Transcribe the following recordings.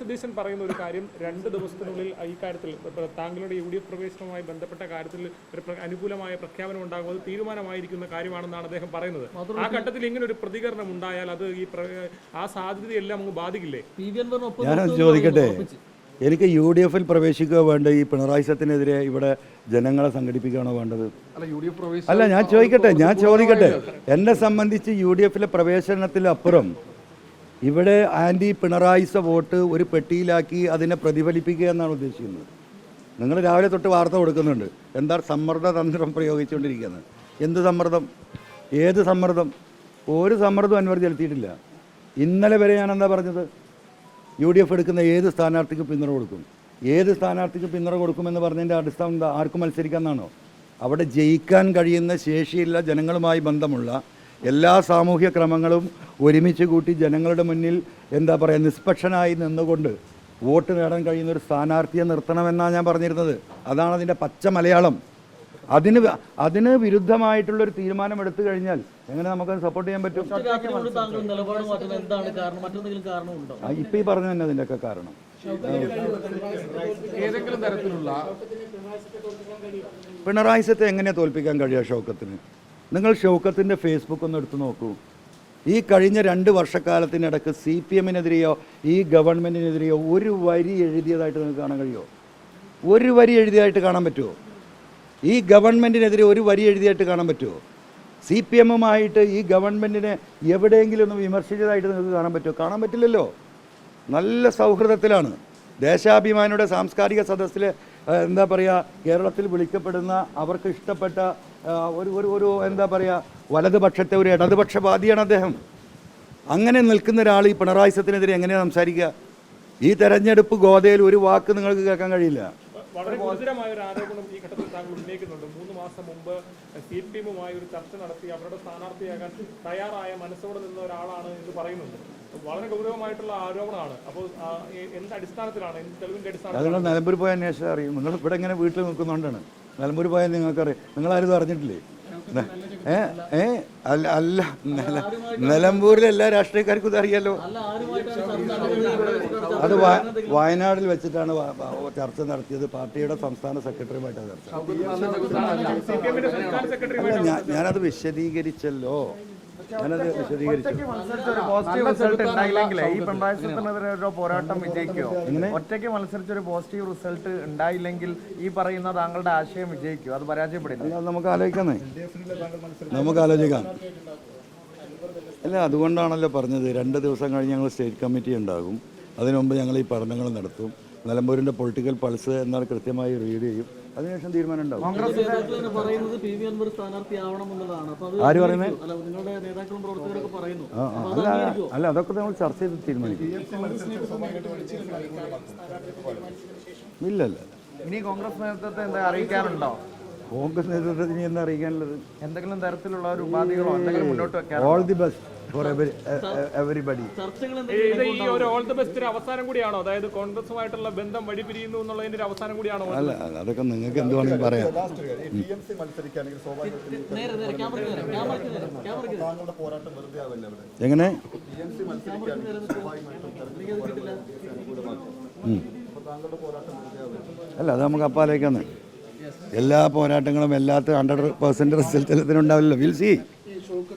സതീശൻ പറയുന്ന ഒരു കാര്യം 2 ദിവസത്തിനുള്ളിൽ ഈ കാര്യത്തിൽ താങ്കളുടെ UDF പ്രവേശനവുമായി ബന്ധപ്പെട്ട കാര്യത്തിൽ ഒരു അനുകൂലമായ പ്രഖ്യാപനം ഉണ്ടാകുന്നത് തീരുമാനമായിരിക്കുന്ന കാര്യമാണെന്നാണ് അദ്ദേഹം പറയുന്നത്. ആ ഘട്ടത്തിൽ ഇങ്ങനെ ഒരു പ്രതികരണം ഉണ്ടായാൽ അത് ഈ ആ സാധ്യതയെല്ലാം അങ്ങ് ബാധിക്കില്ലേ? ഞാൻ ചോദിക്കട്ടെ, എനിക്ക് UDF-ൽ പ്രവേശിക്കുക വേണ്ട ഈ പിണറായി സത്തിനെതിരെ ഇവിടെ ജനങ്ങളെ സംഘടിപ്പിക്കുകയാണോ വേണ്ടത്? അല്ല, ഞാൻ ചോദിക്കട്ടെ എന്നെ സംബന്ധിച്ച് UDF-ലെ പ്രവേശനത്തിലപ്പുറം ഇവിടെ ആൻറ്റി പിണറായിസ വോട്ട് ഒരു പെട്ടിയിലാക്കി അതിനെ പ്രതിഫലിപ്പിക്കുക എന്നാണ് ഉദ്ദേശിക്കുന്നത്. നിങ്ങൾ രാവിലെ തൊട്ട് വാർത്ത കൊടുക്കുന്നുണ്ട്, എന്താ സമ്മർദ്ദ തന്ത്രം പ്രയോഗിച്ചുകൊണ്ടിരിക്കുന്നത്. എന്ത് സമ്മർദ്ദം? ഏത് സമ്മർദ്ദം? ഒരു സമ്മർദ്ദം അൻവർ ചെലുത്തിയിട്ടില്ല. ഇന്നലെ വരെ ഞാൻ എന്താ പറഞ്ഞത്? UDF എടുക്കുന്ന ഏത് സ്ഥാനാർത്ഥിക്ക് പിന്തുണ കൊടുക്കും, ഏത് സ്ഥാനാർത്ഥിക്ക് പിന്തുണ കൊടുക്കുമെന്ന് പറഞ്ഞതിൻ്റെ അടിസ്ഥാനം എന്താ? ആർക്ക് മത്സരിക്കാമെന്നാണോ? അവിടെ ജയിക്കാൻ കഴിയുന്ന ശേഷിയുള്ള ജനങ്ങളുമായി ബന്ധമുള്ള എല്ലാ സാമൂഹ്യ ക്രമങ്ങളും ഒരുമിച്ച് കൂട്ടി ജനങ്ങളുടെ മുന്നിൽ എന്താ പറയുക നിഷ്പക്ഷനായി നിന്നുകൊണ്ട് വോട്ട് നേടാൻ കഴിയുന്ന ഒരു സ്ഥാനാർത്ഥിയെ നിർത്തണമെന്നാണ് ഞാൻ പറഞ്ഞിരുന്നത്. അതാണ് അതിൻ്റെ പച്ച മലയാളം. അതിന് വിരുദ്ധമായിട്ടുള്ളൊരു തീരുമാനം എടുത്തു കഴിഞ്ഞാൽ എങ്ങനെ നമുക്കത് സപ്പോർട്ട് ചെയ്യാൻ പറ്റും? ഇപ്പം ഈ പറഞ്ഞു തന്നെ അതിൻ്റെയൊക്കെ കാരണം. പിണറായി സത്തെ എങ്ങനെയാണ് തോൽപ്പിക്കാൻ കഴിയുക ഷൗക്കത്തിന്? നിങ്ങൾ ഷൗക്കത്തിൻ്റെ ഫേസ്ബുക്ക് ഒന്ന് എടുത്തു നോക്കൂ. ഈ കഴിഞ്ഞ 2 വർഷക്കാലത്തിനിടക്ക് CPM-നെതിരെയോ ഈ ഗവൺമെൻറ്റിനെതിരെയോ ഒരു വരി എഴുതിയതായിട്ട് നിങ്ങൾക്ക് കാണാൻ കഴിയുമോ? ഒരു വരി എഴുതിയതായിട്ട് കാണാൻ പറ്റുമോ? ഈ ഗവൺമെൻറ്റിനെതിരെ ഒരു വരി എഴുതിയായിട്ട് കാണാൻ പറ്റുമോ? CPM-ഉമായിട്ട് ഈ ഗവൺമെൻറ്റിനെ എവിടെയെങ്കിലും ഒന്ന് വിമർശിച്ചതായിട്ട് നിങ്ങൾക്ക് കാണാൻ പറ്റുമോ? കാണാൻ പറ്റില്ലല്ലോ. നല്ല സൗഹൃദത്തിലാണ്. ദേശാഭിമാനിയുടെ സാംസ്കാരിക സദസ്സിലെ എന്താ പറയുക കേരളത്തിൽ വിളിക്കപ്പെടുന്ന അവർക്ക് ഇഷ്ടപ്പെട്ട ഒരു എന്താ പറയുക വലതുപക്ഷത്തെ ഒരു ഇടതുപക്ഷവാദിയാണ് അദ്ദേഹം. അങ്ങനെ നിൽക്കുന്ന ഒരാൾ ഈ പിണറായി സത്തിനെതിരെ എങ്ങനെയാണ് സംസാരിക്കുക? ഈ തെരഞ്ഞെടുപ്പ് ഗോതയിൽ ഒരു വാക്ക് നിങ്ങൾക്ക് കേൾക്കാൻ കഴിയില്ല. വളരെ ഗുരുതരമായ ഒരു ആരോപണം ഈ ഘട്ടത്തിൽ താങ്കൾ ഉന്നയിക്കുന്നുണ്ട്. 3 മാസം മുമ്പ് CPM-ഉമായി ഒരു ചർച്ച നടത്തി അവരുടെ സ്ഥാനാർത്ഥിയാകാൻ തയ്യാറായ മനസ്സോടെ നിന്ന ഒരാളാണ് എന്ന് പറയുന്നുണ്ട്. വളരെ ഗൗരവമായിട്ടുള്ള ആരോപണമാണ്. അപ്പോൾ എന്ത് അടിസ്ഥാനത്തിലാണ്, എന്ത് തെളിവിൻ്റെ അടിസ്ഥാനത്തിൽ? നിങ്ങൾ നിലമ്പൂർ പോയ അന്വേഷണം അറിയും. നിങ്ങൾ ഇവിടെ ഇങ്ങനെ വീട്ടിൽ നിൽക്കുന്നതുകൊണ്ടാണ്. നിലമ്പൂർ പോയാൽ നിങ്ങൾക്കറിയാം. നിങ്ങളാരും അറിഞ്ഞിട്ടില്ലേ? അല്ല നിലമ്പൂരിലെ എല്ലാ രാഷ്ട്രീയക്കാർക്കും ഇത് അറിയാലോ. അത് വയനാട്ടിൽ വെച്ചിട്ടാണ് ചർച്ച നടത്തിയത്. പാർട്ടിയുടെ സംസ്ഥാന സെക്രട്ടറിയുമായിട്ടാണ് ചർച്ച. ഞാനത് വിശദീകരിച്ചല്ലോ. പോസിറ്റീവ് റിസൾട്ട് ഉണ്ടായില്ലെങ്കിലേ ഈ പിണറായി സത്തിനെതിരെ ഒരു പോരാട്ടം വിജയിക്കുമോ? ഒറ്റയ്ക്ക് മത്സരിച്ചൊരു പോസിറ്റീവ് റിസൾട്ട് ഉണ്ടായില്ലെങ്കിൽ ഈ പറയുന്ന താങ്കളുടെ ആശയം വിജയിക്കുമോ? അത് പരാജയപ്പെടില്ല? നമുക്ക് ആലോചിക്കാം. അല്ല, അതുകൊണ്ടാണല്ലോ പറഞ്ഞത് 2 ദിവസം കഴിഞ്ഞ് ഞങ്ങൾ സ്റ്റേറ്റ് കമ്മിറ്റി ഉണ്ടാകും. അതിനു മുമ്പ് ഞങ്ങൾ ഈ പഠനങ്ങൾ നടത്തും. നിലമ്പൂരിൻ്റെ പൊളിറ്റിക്കൽ പൾസ് എന്നാൽ കൃത്യമായി റീഡ് ചെയ്യും. അതിനുശേഷം തീരുമാനം ഉണ്ടാവും. ആര് പറയുന്നത്? അല്ല, അതൊക്കെ നമ്മൾ ചർച്ച ചെയ്ത് തീരുമാനിക്കും. ഇല്ലല്ല. ഇനി കോൺഗ്രസ് നേതൃത്വത്തെ എന്താ അറിയിക്കാറുണ്ടോ? കോൺഗ്രസ് നേതൃത്വത്തിന് എന്താ അറിയിക്കാനുള്ളത്? എന്തെങ്കിലും തരത്തിലുള്ള ഒരു ഉപാധികളോ എന്തെങ്കിലും മുന്നോട്ട് വെക്കാൻ? All the best for everybody. ഈ ഒരു ഓൾ ദി ബെസ്റ്റ് അവസാനം കൂടിയാണോ? അതായത് കോൺഗ്രസുമായിട്ടുള്ള ബന്ധം വഴി പിരിയുന്നു എന്നുള്ളതിന്റെ ഒരു അവസാനം കൂടിയാണോ? അല്ല, അതൊക്കെ നിങ്ങൾക്ക് എന്ത് വേണമെങ്കിൽ പറയാം. എങ്ങനെ? അല്ല, അത് നമുക്ക് അപ്പാലേക്കാന്ന്. എല്ലാ പോരാട്ടങ്ങളും എല്ലാത്ത 100% റിസൾട്ട് ഇതിനുണ്ടാവില്ലല്ലോ. വിൽ സി.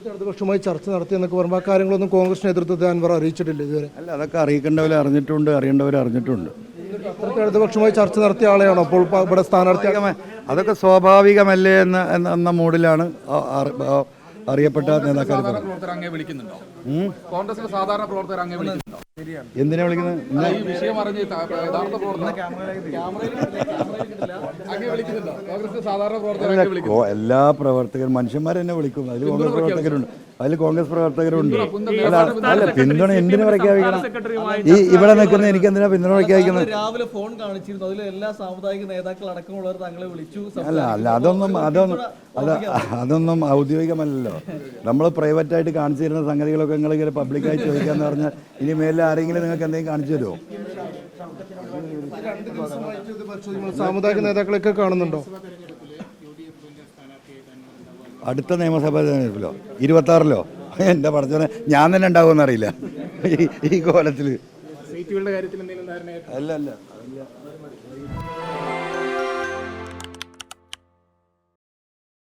ഇടതുപക്ഷവുമായി ചർച്ച നടത്തിയെന്നൊക്കെ പറയുമ്പോൾ ആ കാര്യങ്ങളൊന്നും കോൺഗ്രസ് നേതൃത്വത്തെ അൻവർ അറിയിച്ചിട്ടില്ല ഇതുവരെ. അല്ല, അതൊക്കെ അറിയിക്കേണ്ടവരെ അറിഞ്ഞിട്ടുണ്ട്, അറിയേണ്ടവരെ അറിഞ്ഞിട്ടുണ്ട്. ഇടതുപക്ഷവുമായി ചർച്ച നടത്തിയ ആളെയാണോ അപ്പോൾ ഇവിടെ സ്ഥാനാർത്ഥി? അതൊക്കെ സ്വാഭാവികമല്ലേ എന്ന മൂഡിലാണ് അറിയപ്പെട്ട നേതാക്കൾ. കോൺഗ്രസിലെ സാധാരണ പ്രവർത്തകർ അങ്ങ് വിളിക്കുന്നുണ്ടോ? എന്തിനാ വിളിക്കുന്നത്? എല്ലാ പ്രവർത്തകരും മനുഷ്യന്മാരെന്നെ വിളിക്കും. അതിൽ കോൺഗ്രസ് പ്രവർത്തകരുണ്ട്, അല്ല, പിന്തുണ എന്തിനു പ്രഖ്യാപിക്കണം? ഇവിടെ നിൽക്കുന്ന എനിക്ക് എന്തിനാ പിന്തുണ പ്രഖ്യാപിക്കുന്നത്? രാവിലെ ഫോൺ കാണിച്ചിരുന്നു, അതിൽ എല്ലാ സാമുദായിക നേതാക്കൾ അടക്കമുള്ളവർ തങ്ങളെ വിളിച്ചു. അല്ല അതൊന്നും ഔദ്യോഗികമല്ലല്ലോ. നമ്മൾ പ്രൈവറ്റായിട്ട് കാണിച്ചു തരുന്ന സംഗതികളൊക്കെ നിങ്ങളിങ്ങനെ പബ്ലിക്കായി ചോദിക്കാന്ന് പറഞ്ഞാൽ ഇനി മേലെ ആരെങ്കിലും നിങ്ങൾക്ക് എന്തെങ്കിലും കാണിച്ചു തരുമോ? സാമുദായിക നേതാക്കളൊക്കെ കാണുന്നുണ്ടോ? അടുത്ത നിയമസഭാ തെരഞ്ഞെടുപ്പിലോ 26-ലോ? എൻ്റെ പഠിച്ചോനെ, ഞാൻ തന്നെ ഉണ്ടാകുമെന്ന് അറിയില്ല ഈ കോലത്തിൽ. സീറ്റുകളുടെ കാര്യത്തിൽ എന്തെങ്കിലും ധാരണയായിട്ട് അല്ല